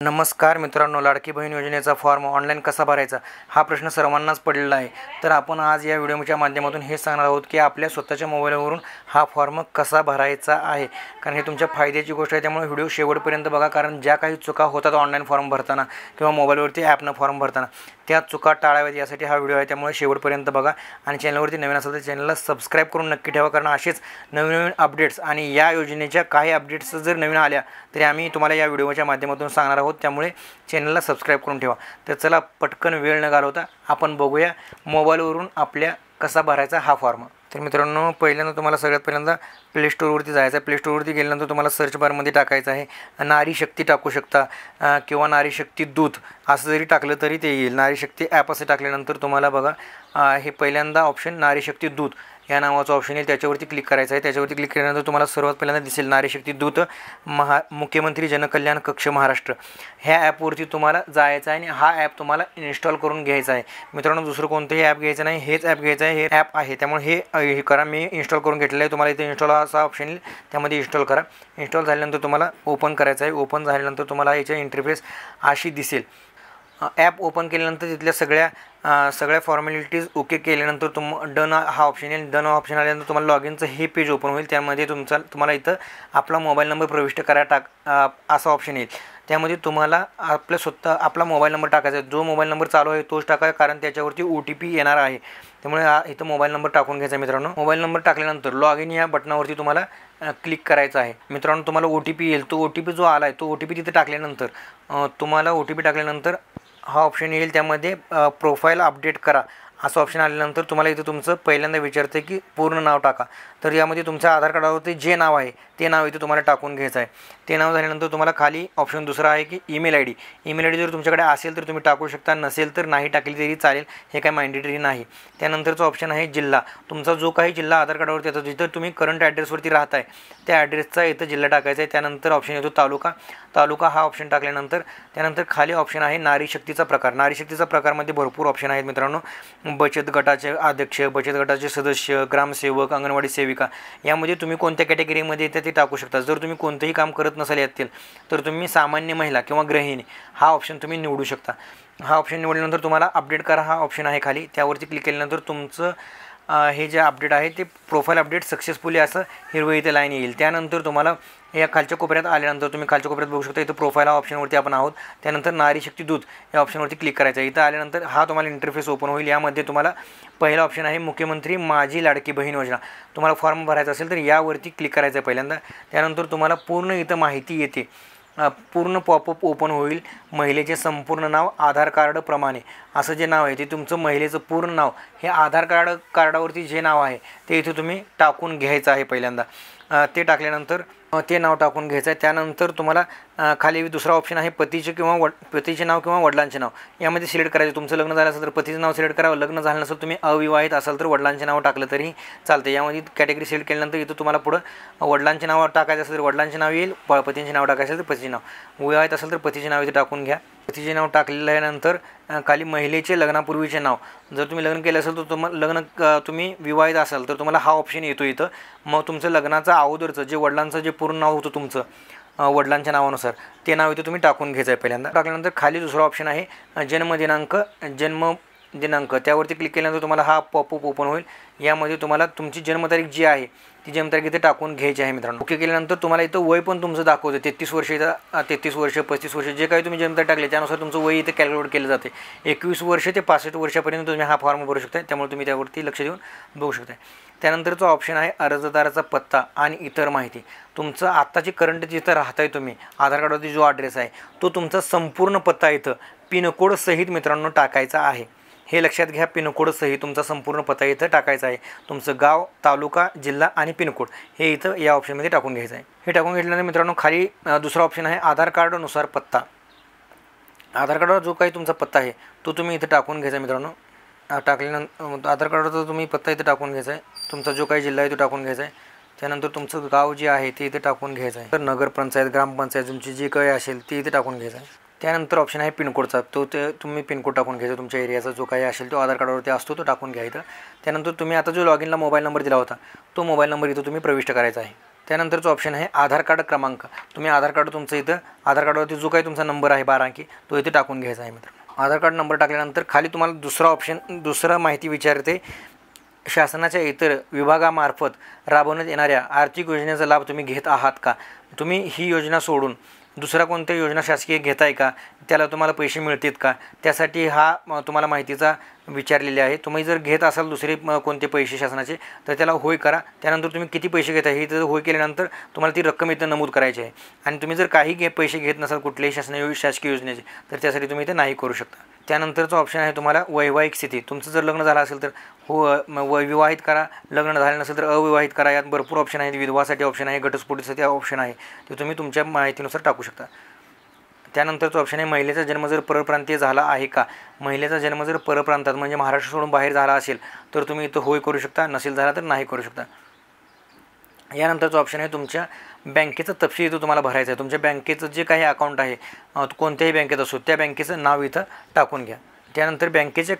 नमस्कार मित्रांनो, लाडकी बहीण योजनेचा फॉर्म ऑनलाईन कसा भरायचा हा प्रश्न सर्वांनाच पडलेला आहे। तर आपण आज या व्हिडिओच्या माध्यमातून हे सांगणार आहोत की आपल्या स्वतःच्या मोबाईलवरून हा फॉर्म कसा भरायचा आहे। कारण हे तुमच्या फायद्याची गोष्ट आहे, त्यामुळे व्हिडिओ शेवटपर्यंत बघा। कारण ज्या काही चुका होतात ऑनलाईन फॉर्म भरताना किंवा मोबाईलवरती ॲपनं फॉर्म भरताना त्या चुका टाळाव्यात यासाठी हा व्हिडिओ आहे, त्यामुळे शेवटपर्यंत बघा। आणि चॅनलवरती नवीन असेल तर चॅनलला सबस्क्राईब करून नक्की ठेवा, कारण असेच नवीन अपडेट्स आणि या योजनेच्या काही अपडेट्स जर नवीन आल्या तरी आम्ही तुम्हाला या व्हिडिओच्या माध्यमातून सांगणार आहोत, त्यामुळे चॅनलला सबस्क्राईब करून ठेवा। तर चला पटकन वेळ न घालवता आपण बघूया मोबाईलवरून आपल्या कसा भरायचा हा फॉर्म। तर मित्रांनो, पहिल्यांदा तुम्हाला सगळ्यात पहिल्यांदा प्ले स्टोरवरती जायचं आहे। प्ले स्टोरवरती गेल्यानंतर तुम्हाला सर्च बारमध्ये टाकायचं आहे नारी शक्ती टाकू शकता किंवा नारी शक्ती दूत असं जरी टाकलं तरी ते येईल। नारी शक्ती ॲप असं टाकल्यानंतर तुम्हाला बघा हे पहिल्यांदा ऑप्शन नारी शक्ती दूत या नावाचं ऑप्शन येईल, त्याच्यावरती क्लिक करायचं आहे। त्याच्यावरती क्लिक केल्यानंतर तुम्हाला सर्वात पहिल्यांदा दिसेल नारी शक्ती दूत मुख्यमंत्री जनकल्याण कक्ष महाराष्ट्र ह्या ॲपवरती तुम्हाला जायचं आहे आणि हा ॲप तुम्हाला इन्स्टॉल करून घ्यायचा आहे। मित्रांनो, दुसरं कोणतंही ॲप घ्यायचं नाही, हेच ॲप घ्यायचं आहे। हे ॲप आहे त्यामुळे हे करा। मी इन्स्टॉल करून घेतलेलं आहे, तुम्हाला इथे इन्स्टॉल असा ऑप्शन येईल, त्यामध्ये इन्स्टॉल करा। इन्स्टॉल झाल्यानंतर तुम्हाला ओपन करायचं आहे। ओपन झाल्यानंतर तुम्हाला याच्या इंटरफेस अशी दिसेल। ॲप ओपन केल्यानंतर तिथल्या सगळ्या फॉर्मॅलिटीज ओके केल्यानंतर डन हा ऑप्शन येईल। डन ऑप्शन आल्यानंतर तुम्हाला लॉगिनचं हे पेज ओपन होईल, त्यामध्ये तुम्हाला इथं आपला मोबाईल नंबर प्रविष्ट करा असा ऑप्शन येईल। त्यामध्ये तुम्हाला आपला मोबाईल नंबर टाकायचा आहे। जो मोबाईल नंबर चालू आहे तोच टाका, कारण त्याच्यावरती OTP येणार आहे, त्यामुळे इथं मोबाईल नंबर टाकून घ्यायचा आहे। मित्रांनो, मोबाईल नंबर टाकल्यानंतर लॉग इन या बटनावरती तुम्हाला क्लिक करायचं आहे। मित्रांनो, तुम्हाला OTP येईल, तो OTP जो आला आहे तो OTP तिथे टाकल्यानंतर तुम्हाला OTP टाकल्यानंतर हा ऑप्शन येईल, त्यामध्ये प्रोफाईल अपडेट करा असं ऑप्शन आल्यानंतर तुम्हाला इथं तुमचं पहिल्यांदा विचारते की पूर्ण नाव टाका। तर यामध्ये तुमच्या आधार कार्डावरती जे नाव आहे ते नाव इथे तुम्हाला टाकून घ्यायचं आहे। ते नाव झाल्यानंतर तुम्हाला खाली ऑप्शन दुसरा आहे की ईमेल आय डी जर तुमच्याकडे असेल तर तुम्ही टाकू शकता, नसेल तर नाही टाकली तरी चालेल, हे काय मॅन्डेटरी नाही। त्यानंतरचं ऑप्शन आहे जिल्हा, तुमचा जो काही जिल्हा आधार कार्डावरती येतो जिथं तुम्ही करंट ॲड्रेसवरती राहताय त्या ॲड्रेसचा इथं जिल्हा टाकायचा आहे। त्यानंतर ऑप्शन येतो तालुका हा ऑप्शन टाकल्यानंतर त्यानंतर खाली ऑप्शन आहे नारी शक्तीचा प्रकार। नारी शक्तीचा प्रकारमध्ये भरपूर ऑप्शन आहेत मित्रांनो, बचत गटाचे अध्यक्ष, बचत गटाचे सदस्य, ग्रामसेवक, अंगणवाडी सेविका, यामध्ये तुम्ही कोणत्या कॅटेगरीमध्ये येते ते टाकू शकता। जर तुम्ही कोणतेही काम करत नसाल यातील तर तुम्ही सामान्य महिला किंवा गृहिणी हा ऑप्शन तुम्ही निवडू शकता। हा ऑप्शन निवडल्यानंतर तुम्हाला अपडेट करा हा ऑप्शन आहे खाली, त्यावरती क्लिक केल्यानंतर तुमचं हे जे अपडेट आहे ते प्रोफाईल अपडेट सक्सेसफुली असं हिरवं इथे लाईन येईल। त्यानंतर तुम्हाला या खालच्या कोपऱ्यात आल्यानंतर तुम्ही खालच्या कोपऱ्यात बघू शकता, इथं प्रोफाईल हा ऑप्शनवरती आपण आहोत। त्यानंतर नारी शक्ती दूत या ऑप्शनवरती क्लिक करायचं आहे। इथं आल्यानंतर हा तुम्हाला इंटरफेस ओपन होईल। यामध्ये तुम्हाला पहिला ऑप्शन आहे मुख्यमंत्री माझी लाडकी बहीण योजना। तुम्हाला फॉर्म भरायचा असेल तर यावरती क्लिक करायचं आहे पहिल्यांदा। त्यानंतर तुम्हाला पूर्ण इथं माहिती येते, पूर्ण पॉपअप ओपन होईल। महिलेचे संपूर्ण नाव आधार कार्डप्रमाणे असं जे नाव आहे ते तुमचं महिलेचं पूर्ण नाव हे आधार कार्डावरती जे नाव आहे ते इथे तुम्ही टाकून घ्यायचं आहे पहिल्यांदा। ते टाकल्यानंतर ते नाव टाकून घ्यायचं आहे। त्यानंतर तुम्हाला खाली दुसरा ऑप्शन आहे पतीचे नाव किंवा वडिलांचे नाव, यामध्ये सिलेक्ट करायचं। तुमचं लग्न झालं असेल तर पतीचं नाव सिलेक्ट करावं, लग्न झालं नसेल तुम्ही अविवाहित असाल तर वडिलांचे नाव टाकलं तरी चालते। यामध्ये कॅटेगरी सिलेक्ट केल्यानंतर इथं तुम्हाला पुढं वडिलांचे नाव टाकायचं असेल तर वडिलांचे नाव येईल, पतीचे नाव टाकायचं असेल तर पतीचे नाव, विवाहित असेल तर पतीचे नाव इथे टाकून घ्या। पतीचे नाव टाकल्यानंतर खाली महिलेचे लग्नापूर्वीचे नाव, जर तुम्ही लग्न केलं असेल तर तुम्ही विवाहित असाल तर तुम्हाला हा ऑप्शन येतो इथं। मग तुमचं लग्नाचं अगोदरचं जे वडिलांचं जे पूर्ण नाव होतं तुमचं वडिलांच्या नावानुसार ते नाव इथे तुम्ही टाकून घ्यायचं आहे पहिल्यांदा। टाकल्यानंतर खाली दुसरा ऑप्शन आहे जन्मदिनांक, त्यावरती क्लिक केल्यानंतर तुम्हाला हा पॉपअप ओपन होईल। यामध्ये तुम्हाला तुमची जन्मतारीख जी आहे ती जन्मतारीख इथे टाकून घ्यायची आहे मित्रांनो। ओके केल्यानंतर तुम्हाला इथं वय पण तुमचं दाखवतं, 33 वर्ष, 33 वर्ष, 35 वर्ष, जे काही तुम्ही जन्मतारीख टाकले त्यानुसार तुमचं वय इथे कॅल्क्युलेट केलं जाते। 21 वर्ष ते 65 वर्षापर्यंत तुम्ही हा फॉर्म भरू शकता, त्यामुळे तुम्ही त्यावरती लक्ष देऊन बघू शकता। त्यानंतरचा ऑप्शन आहे अर्जदाराचा पत्ता आणि इतर माहिती। तुमचं आत्ताची करंट जिथं राहताय तुम्ही आधार कार्डवरती जो ॲड्रेस आहे तो तुमचा संपूर्ण पत्ता इथं पिनकोड सहित मित्रांनो टाकायचा आहे। हे लक्षात घ्या, पिनकोड सहित तुमचा संपूर्ण पत्ता इथं टाकायचा आहे। तुमचं गाव, तालुका, जिल्हा आणि पिनकोड हे इथं या ऑप्शनमध्ये टाकून घ्यायचं आहे। हे टाकून घेतल्यानंतर मित्रांनो खाली दुसरा ऑप्शन आहे आधार कार्डनुसार पत्ता। आधार कार्डावर जो काही तुमचा पत्ता आहे तो तुम्ही इथं टाकून घ्यायचा मित्रांनो। टाकल्यानंतर आधार कार्डाचा तुम्ही पत्ता इथे टाकून घ्यायचा आहे, तुमचा जो काही जिल्हा आहे तो टाकून घ्यायचा आहे। त्यानंतर तुमचं गाव जे आहे ते इथे टाकून घ्यायचं आहे। तर नगरपंचायत, ग्रामपंचायत तुमची जी काही असेल ती इथे टाकून घ्यायचं आहे। त्यानंतर ऑप्शन आहे पिनकोडचा, ते तुम्ही पिनकोड टाकून घ्यायचा, तुमच्या एरियाचा जो काही असेल तो आधार कार्डावरती असतो तो टाकून घ्यायचा। त्यानंतर तुम्ही आता जो लॉगिनला मोबाईल नंबर दिला होता तो मोबाईल नंबर इथं तुम्ही प्रविष्ट करायचा आहे। त्यानंतरचं ऑप्शन आहे आधार कार्ड क्रमांक. तुम्ही आधार कार्ड तुमचं इथं आधार कार्डवरती जो काही तुमचा नंबर आहे 12 अंकी तो इथे टाकून घ्यायचा आहे मित्रांनो. आधार कार्ड नंबर टाकल्यानंतर खाली तुम्हाला दुसरं माहिती विचारते. शासनाच्या इतर विभागामार्फत राबवण्यात येणाऱ्या आर्थिक योजनेचा लाभ तुम्ही घेत आहात का? तुम्ही ही योजना सोडून दुसऱ्या कोणत्या योजना शासकीय घेताय का? त्याला तुम्हाला पैसे मिळतात का? त्यासाठी तुम्हाला माहितीचा विचारलेली आहे. तुम्ही जर घेत असाल दुसरे कोणते पैसे शासनाचे तर त्याला होय करा. त्यानंतर तुम्ही किती पैसे घेताय हे तर होय केल्यानंतर तुम्हाला ती रक्कम इथं नमूद करायची आहे. आणि तुम्ही जर काही पैसे घेत नसाल कुठल्याही शासकीय योजनेचे तर त्यासाठी तुम्ही इथे नाही करू शकता. त्यानंतरचा ऑप्शन आहे तुम्हाला वैवाहिक स्थिती. तुमचं जर लग्न झालं असेल तर विवाहित करा, लग्न झालं नसेल तर अविवाहित करा. यात भरपूर ऑप्शन आहेत. विधवासाठी ऑप्शन आहे, घटस्फोटीसाठी ऑप्शन आहे. ते तुम्ही तुमच्या माहितीनुसार टाकू शकता. त्यानंतरचं ऑप्शन आहे महिलेचा जन्म जर परप्रांतीय झाला आहे का? महिलेचा जन्म जर परप्रांतात म्हणजे महाराष्ट्र सोडून बाहेर झाला असेल तर तुम्ही इथं होय करू शकता, नसेल झाला तर नाही करू शकता. यानंतरचं ऑप्शन आहे तुमच्या बँकेचं तपशील इथं तुम्हाला भरायचं आहे. तुमच्या बँकेचं जे काही अकाउंट आहे कोणत्याही बँकेत असो त्या बँकेचं नाव इथं टाकून घ्या. त्यानंतर बँकेचे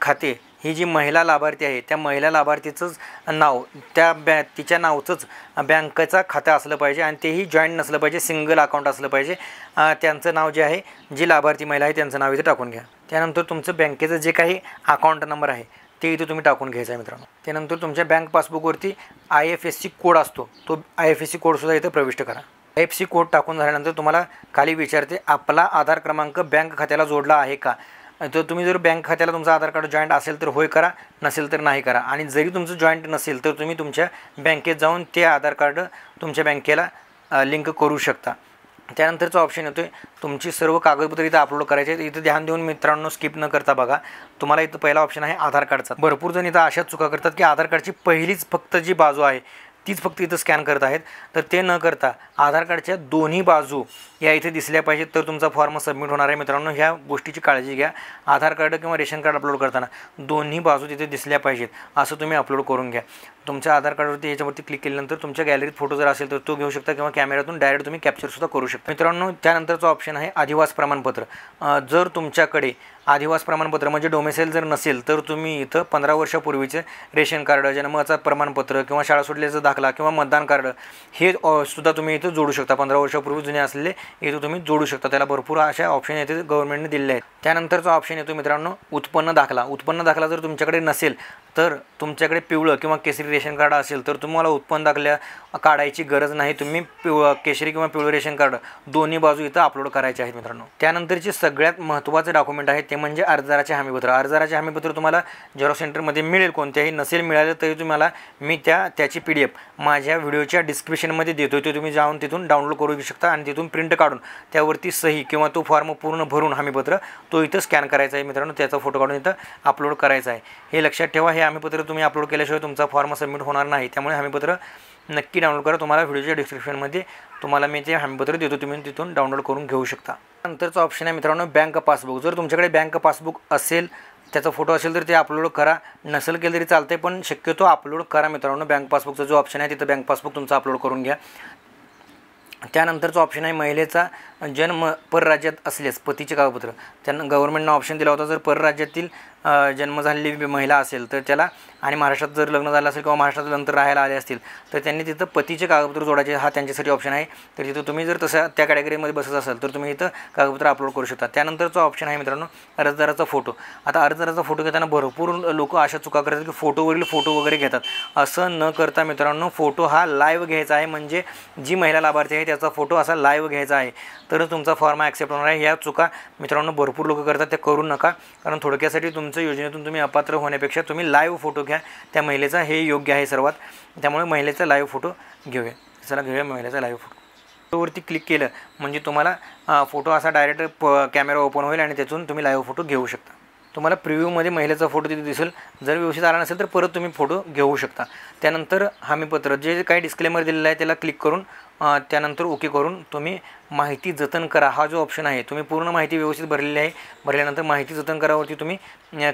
खाते ही जी महिला लाभार्थी आहे त्या महिला लाभार्थीचंच नाव तिच्या नावचंच बँकेचा खातं असलं पाहिजे आणि तेही जॉईंट नसलं पाहिजे, सिंगल अकाउंट असलं पाहिजे. त्यांचं नाव जे आहे जी लाभार्थी महिला आहे त्यांचं नाव इथं टाकून घ्या. त्यानंतर तुमचं बँकेचं जे काही अकाउंट नंबर आहे ते इथे तुम्ही टाकून घ्यायचा आहे मित्रांनो. त्यानंतर तुमच्या बँक पासबुकवरती IFSC कोड असतो तो IFSC कोडसुद्धा इथे प्रविष्ट करा. IFSC कोड टाकून झाल्यानंतर तुम्हाला खाली विचारते आपला आधार क्रमांक बँक खात्याला जोडला आहे का? तर तुम्ही जर बँक खात्याला तुमचं आधार कार्ड जॉईंट असेल तर होय करा, नसेल तर नाही करा. आणि जरी तुमचं जॉईंट नसेल तर तुम्ही तुमच्या बँकेत जाऊन ते आधार कार्ड तुमच्या बँकेला लिंक करू शकता. त्यानंतरचं ऑप्शन येतो आहे तुमची सर्व कागदपत्र इथं अपलोड करायचे आहेत. इथं ध्यान देऊन मित्रांनो स्किप न करता बघा. तुम्हाला इथं पहिला ऑप्शन आहे आधार कार्डचा. भरपूर जण इथं अशाच चुका करतात की आधार कार्डची पहिलीच फक्त जी बाजू आहे तीच फक्त इथं स्कॅन करत आहेत. तर ते न करता आधार कार्डच्या दोन्ही बाजू या इथे दिसल्या पाहिजेत तर तुमचा फॉर्म सबमिट होणार आहे. मित्रांनो ह्या गोष्टीची काळजी घ्या. आधार कार्ड किंवा रेशन कार्ड अपलोड करताना दोन्ही बाजू तिथे दिसल्या पाहिजेत असं तुम्ही अपलोड करून घ्या. तुमच्या आधार कार्डवरती याच्यावरती क्लिक केल्यानंतर तुमच्या गॅलरीत फोटो जर असेल तर तो घेऊ शकता किंवा कॅमेऱ्यातून डायरेक्ट तुम्ही कॅप्चरसुद्धा करू शकता. मित्रांनो त्यानंतरचा ऑप्शन आहे अधिवास प्रमाणपत्र. जर तुमच्याकडे अधिवास प्रमाणपत्र म्हणजे डोमेसाईल जर नसेल तर तुम्ही इथं 15 वर्षापूर्वीचे रेशन कार्ड, जन्माचा प्रमाणपत्र किंवा शाळा सुटल्याचा दाखला किंवा मतदान कार्ड हे सुद्धा तुम्ही इथं जोडू शकता. 15 वर्षापूर्वी जुने असलेले इथं तुम्ही जोडू शकता. त्याला भरपूर अशा ऑप्शन येते गव्हर्नमेंटने दिलेले आहेत. त्यानंतरचा ऑप्शन येतो मित्रांनो उत्पन्न दाखला. उत्पन्न दाखला जर तुमच्याकडे नसेल तर तुमच्याकडे पिवळं किंवा केसरी रेशन कार्ड असेल तर तुम्हाला उत्पन्न दाखला काढायची गरज नाही. तुम्ही केसरी किंवा पिवळं रेशन कार्ड दोन्ही बाजू इथं अपलोड करायचे आहेत मित्रांनो. त्यानंतरचे सगळ्यात महत्त्वाचे डॉक्युमेंट आहे ते म्हणजे अर्जदाराचे हमीपत्र. अर्जदाराचे हमीपत्र तुम्हाला झेरॉक्स सेंटरमध्ये मिळेल. कोणत्याही नसेल मिळालं तरी तुम्हाला मी त्याची PDF माझ्या व्हिडिओच्या डिस्क्रिप्शनमध्ये देतो. ते तुम्ही जाऊन तिथून डाउनलोड करू शकता आणि तिथून प्रिंट काढून त्यावरती सही किंवा तो फॉर्म पूर्ण भरून हमीपत्र तो इथं स्कॅन करायचा आहे मित्रांनो. त्याचा फोटो काढून इथं अपलोड करायचा आहे. हे लक्षात ठेवा. हे हमीपत्र तुम्ही अपलोड केल्याशिवाय तुमचा फॉर्म सबमिट होणार नाही. त्यामुळे हमीपत्र नक्की डाउनलोड करा. तुम्हाला व्हिडिओच्या डिस्क्रिप्शनमध्ये तुम्हाला मी ते हमीपत्र देतो, तुम्ही तिथून डाउनलोड करून घेऊ शकता. नंतरचा ऑप्शन आहे मित्रांनो बँक पासबुक. जर तुमच्याकडे बँक पासबुक असेल त्याचा फोटो असेल तर ते अपलोड करा. नसेल केलं तरी चालते पण शक्यतो अपलोड करा मित्रांनो. बँक पासबुकचा जो ऑप्शन आहे तिथं बँक पासबुक तुमचा अपलोड करून घ्या. त्यानंतरचा ऑप्शन आहे महिलेचा जन्म परराज्यात असल्यास पतीचे कागदपत्र. त्यांना गव्हर्नमेंटनं ऑप्शन दिला होता जर परराज्यातील जन्म झालेली महिला असेल तर त्याला आणि महाराष्ट्रात जर लग्न झालं असेल किंवा महाराष्ट्रात नंतर राहायला आले असतील तर त्यांनी तिथं पतीचे कागदपत्र जोडायचे. हा त्यांच्यासाठी ऑप्शन आहे. तर तिथं तुम्ही जर तसं त्या कॅटेगरीमध्ये बसत असाल तर तुम्ही इथं कागदपत्र अपलोड करू शकता. त्यानंतरचा ऑप्शन आहे मित्रांनो अर्जदाराचा फोटो. आता अर्जदाराचा फोटो घेताना भरपूर लोक अशा चुका करतात की फोटोवरील फोटो वगैरे घेतात. असं न करता मित्रांनो फोटो हा लाईव्ह घ्यायचा आहे. म्हणजे जी महिला लाभार्थी आहे त्याचा फोटो असा लाईव्ह घ्यायचा आहे तरच तुमचा फॉर्म ॲक्सेप्ट होणार आहे. या चुका मित्रांनो भरपूर लोक करतात, त्या करू नका. कारण थोडक्यासाठी तुमचं योजनेतून तुम्ही अपात्र होण्यापेक्षा तुम्ही लाईव्ह फोटो घ्या त्या महिलेचा. हे योग्य आहे सर्वात. त्यामुळे महिलेचा लाईव्ह फोटो घेऊया. चला घेऊया महिलेचा लाईव्ह फोटो. फोटोवरती क्लिक केलं म्हणजे तुम्हाला फोटो असा डायरेक्ट कॅमेरा ओपन होईल आणि त्यातून तुम्ही लाईव्ह फोटो घेऊ शकता. तुम्हाला प्रिव्ह्यूमध्ये महिलेचा फोटो तिथे दिसेल. जर व्यवस्थित आला नसेल तर परत तुम्ही फोटो घेऊ शकता. त्यानंतर हमीपत्र जे काही डिस्क्लेमर दिलेलं आहे त्याला क्लिक करून त्यानंतर ओके करून तुम्ही माहिती जतन करा हा जो ऑप्शन आहे, तुम्ही पूर्ण माहिती व्यवस्थित भरलेली आहे, भरल्यानंतर माहिती जतन करावरती तुम्ही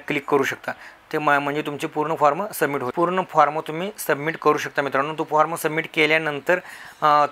क्लिक करू शकता. ते म्हणजे तुमचे पूर्ण फॉर्म सबमिट होईल. पूर्ण फॉर्म तुम्ही सबमिट करू शकता मित्रांनो. तो फॉर्म सबमिट केल्यानंतर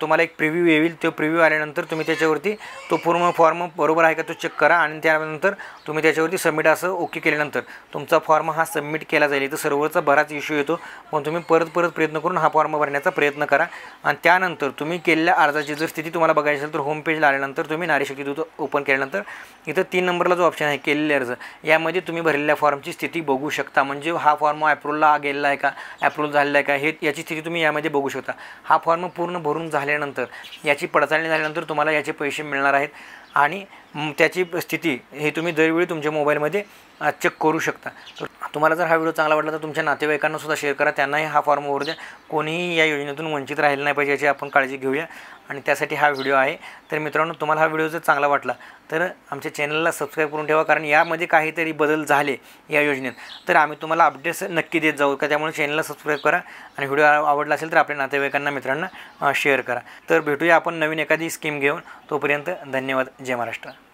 तुम्हाला एक प्रिव्ह्यू येईल. तो प्रिव्ह्यू आल्यानंतर तुम्ही त्याच्यावरती तो पूर्ण फॉर्म बरोबर आहे का तो चेक करा आणि त्यानंतर तुम्ही त्याच्यावरती सबमिट असं ओके केल्यानंतर तुमचा फॉर्म हा सबमिट केला जाईल. तर सर्व्हरचा बराच इश्यू येतो, पण तुम्ही परत प्रयत्न करून हा फॉर्म भरण्याचा प्रयत्न करा. आणि त्यानंतर तुम्ही केलेल्या अर्जाची जर स्थिती तुम्हाला बघायची असेल तर होम पेजला आल्यानंतर तुम्ही नारी शक्ती दूत ओपन केल्यानंतर इथं 3 नंबरला जो ऑप्शन आहे केलेले अर्ज, यामध्ये तुम्ही भरलेल्या फॉर्मची स्थिती बघू शकता. म्हणजे हा फॉर्म अप्रूव्हला गेलेला आहे का, अप्रूव्ह झालेला आहे का, हे याची स्थिती तुम्ही यामध्ये बघू शकता. हा फॉर्म पूर्ण भरून झाल्यानंतर याची पडताळणी झाल्यानंतर तुम्हाला याचे पैसे मिळणार आहेत आणि त्याची स्थिती हे तुम्ही दरवेळी तुमच्या मोबाईलमध्ये चेक करू शकता. तर तुम्हाला जर हा व्हिडिओ चांगला वाटला तर तुमच्या नातेवाईकांना सुद्धा शेअर करा, त्यांनाही हा फॉर्म भरू द्या. कोणीही या योजनेतून वंचित राहिलं नाही पाहिजे याची आपण काळजी घेऊया आणि त्यासाठी हा व्हिडिओ आहे. तर मित्रांनो, तुम्हाला हा व्हिडिओ जर चांगला वाटला तर आमच्या चॅनलला सबस्क्राईब करून ठेवा, कारण यामध्ये काहीतरी बदल झाले या योजनेत तर आम्ही तुम्हाला अपडेट्स नक्की देत जाऊ का. त्यामुळे चॅनलला सबस्क्राईब करा आणि व्हिडिओ आवडला असेल तर आपल्या नातेवाईकांना मित्रांना शेअर करा. तर भेटूया आपण नवीन एखादी स्कीम घेऊन. तोपर्यंत धन्यवाद. जय महाराष्ट्र.